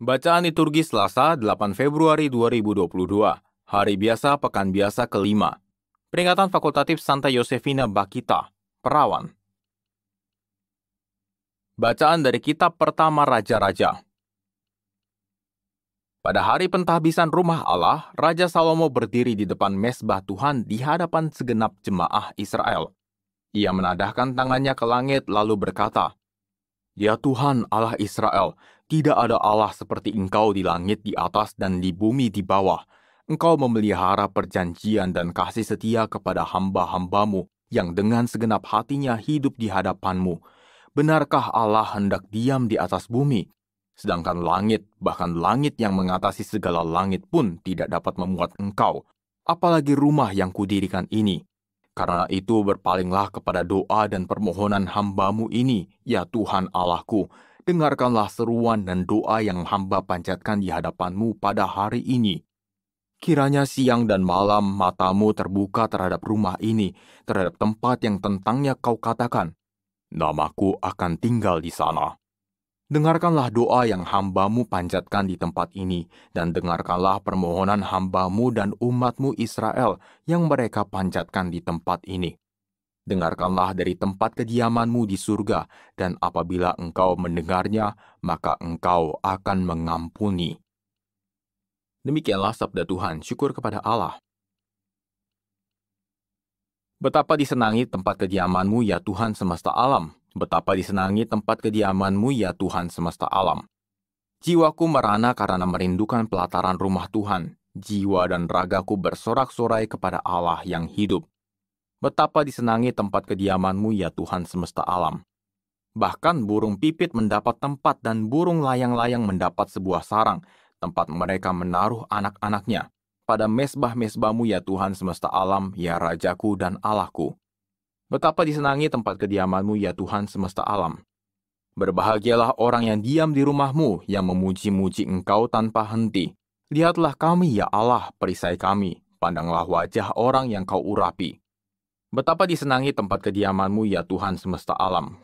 Bacaan liturgi Selasa 8 Februari 2022, Hari Biasa Pekan Biasa kelima. Peringatan Fakultatif Santa Yosefina Bakita, Perawan. Bacaan dari Kitab Pertama Raja-Raja. Pada hari pentahbisan rumah Allah, Raja Salomo berdiri di depan mezbah Tuhan di hadapan segenap jemaah Israel. Ia menadahkan tangannya ke langit lalu berkata, "Ya Tuhan Allah Israel, tidak ada Allah seperti Engkau di langit di atas dan di bumi di bawah. Engkau memelihara perjanjian dan kasih setia kepada hamba-hambamu yang dengan segenap hatinya hidup di hadapanmu. Benarkah Allah hendak diam di atas bumi? Sedangkan langit, bahkan langit yang mengatasi segala langit pun tidak dapat memuat Engkau. Apalagi rumah yang kudirikan ini. Karena itu berpalinglah kepada doa dan permohonan hamba-Mu ini, ya Tuhan Allahku. Dengarkanlah seruan dan doa yang hamba panjatkan di hadapan-Mu pada hari ini. Kiranya siang dan malam mata-Mu terbuka terhadap rumah ini, terhadap tempat yang tentangnya Kau katakan, Namaku akan tinggal di sana. Dengarkanlah doa yang hamba-Mu panjatkan di tempat ini, dan dengarkanlah permohonan hamba-Mu dan umat-Mu Israel yang mereka panjatkan di tempat ini. Dengarkanlah dari tempat kediaman-Mu di surga, dan apabila Engkau mendengarnya, maka Engkau akan mengampuni." Demikianlah sabda Tuhan, syukur kepada Allah. Betapa disenangi tempat kediaman-Mu, ya Tuhan semesta alam. Betapa disenangi tempat kediaman-Mu, ya Tuhan semesta alam. Jiwaku merana karena merindukan pelataran rumah Tuhan. Jiwa dan ragaku bersorak-sorai kepada Allah yang hidup. Betapa disenangi tempat kediaman-Mu, ya Tuhan semesta alam. Bahkan burung pipit mendapat tempat dan burung layang-layang mendapat sebuah sarang, tempat mereka menaruh anak-anaknya. Pada mezbah-mezbah-Mu, ya Tuhan semesta alam, ya Rajaku dan Allahku. Betapa disenangi tempat kediaman-Mu, ya Tuhan semesta alam. Berbahagialah orang yang diam di rumah-Mu, yang memuji-muji Engkau tanpa henti. Lihatlah kami, ya Allah, perisai kami. Pandanglah wajah orang yang Kau urapi. Betapa disenangi tempat kediaman-Mu, ya Tuhan semesta alam.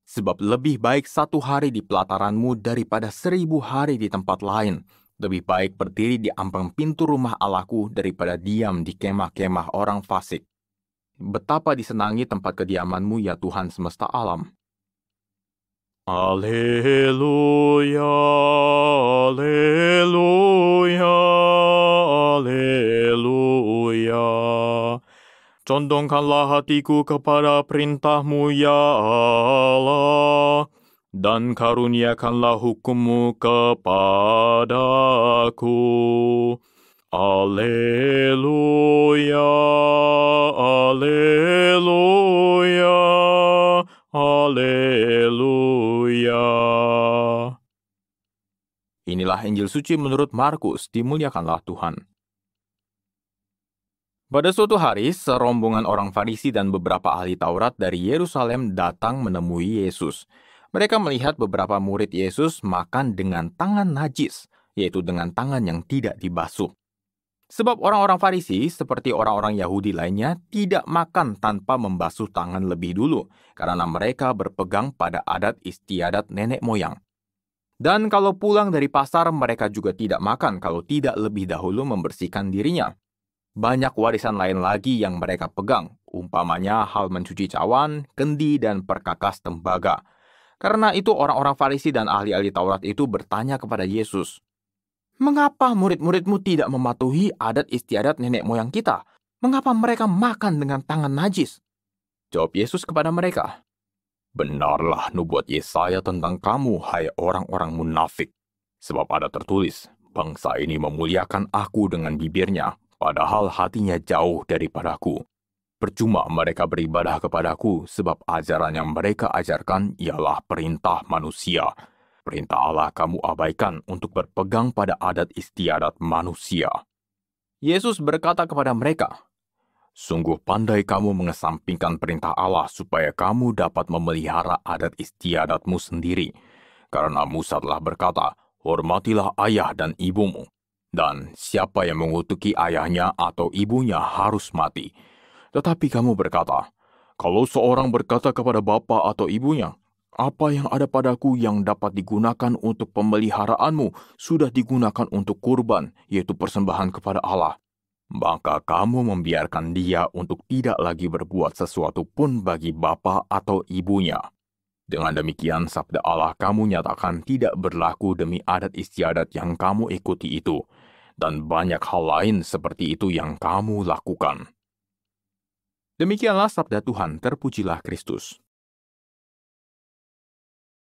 Sebab lebih baik 1 hari di pelataran-Mu daripada 1000 hari di tempat lain. Lebih baik berdiri di ambang pintu rumah Allahku daripada diam di kemah-kemah orang fasik. Betapa disenangi tempat kediaman-Mu, ya Tuhan semesta alam. Alleluia, alleluia, alleluia. Condongkanlah hatiku kepada perintah-Mu, ya Allah, dan karuniakanlah hukum-Mu kepadaku. Alleluia, alleluia, alleluia. Inilah Injil suci menurut Markus, dimuliakanlah Tuhan. Pada suatu hari, serombongan orang Farisi dan beberapa ahli Taurat dari Yerusalem datang menemui Yesus. Mereka melihat beberapa murid Yesus makan dengan tangan najis, yaitu dengan tangan yang tidak dibasuh. Sebab orang-orang Farisi, seperti orang-orang Yahudi lainnya, tidak makan tanpa membasuh tangan lebih dulu, karena mereka berpegang pada adat istiadat nenek moyang. Dan kalau pulang dari pasar, mereka juga tidak makan kalau tidak lebih dahulu membersihkan dirinya. Banyak warisan lain lagi yang mereka pegang, umpamanya hal mencuci cawan, kendi, dan perkakas tembaga. Karena itu orang-orang Farisi dan ahli-ahli Taurat itu bertanya kepada Yesus, "Mengapa murid-murid-Mu tidak mematuhi adat istiadat nenek moyang kita? Mengapa mereka makan dengan tangan najis?" Jawab Yesus kepada mereka, "Benarlah nubuat Yesaya tentang kamu, hai orang-orang munafik. Sebab ada tertulis, bangsa ini memuliakan aku dengan bibirnya, padahal hatinya jauh daripadaku. Percuma mereka beribadah kepadaku, sebab ajaran yang mereka ajarkan ialah perintah manusia. Perintah Allah kamu abaikan untuk berpegang pada adat istiadat manusia." Yesus berkata kepada mereka, "Sungguh pandai kamu mengesampingkan perintah Allah supaya kamu dapat memelihara adat istiadatmu sendiri. Karena Musa telah berkata, hormatilah ayah dan ibumu. Dan siapa yang mengutuki ayahnya atau ibunya harus mati. Tetapi kamu berkata, kalau seorang berkata kepada bapa atau ibunya, Apa yang ada padaku yang dapat digunakan untuk pemeliharaanmu sudah digunakan untuk kurban, yaitu persembahan kepada Allah. Maka kamu membiarkan dia untuk tidak lagi berbuat sesuatu pun bagi bapa atau ibunya. Dengan demikian, sabda Allah kamu nyatakan tidak berlaku demi adat istiadat yang kamu ikuti itu, dan banyak hal lain seperti itu yang kamu lakukan. Demikianlah sabda Tuhan, terpujilah Kristus.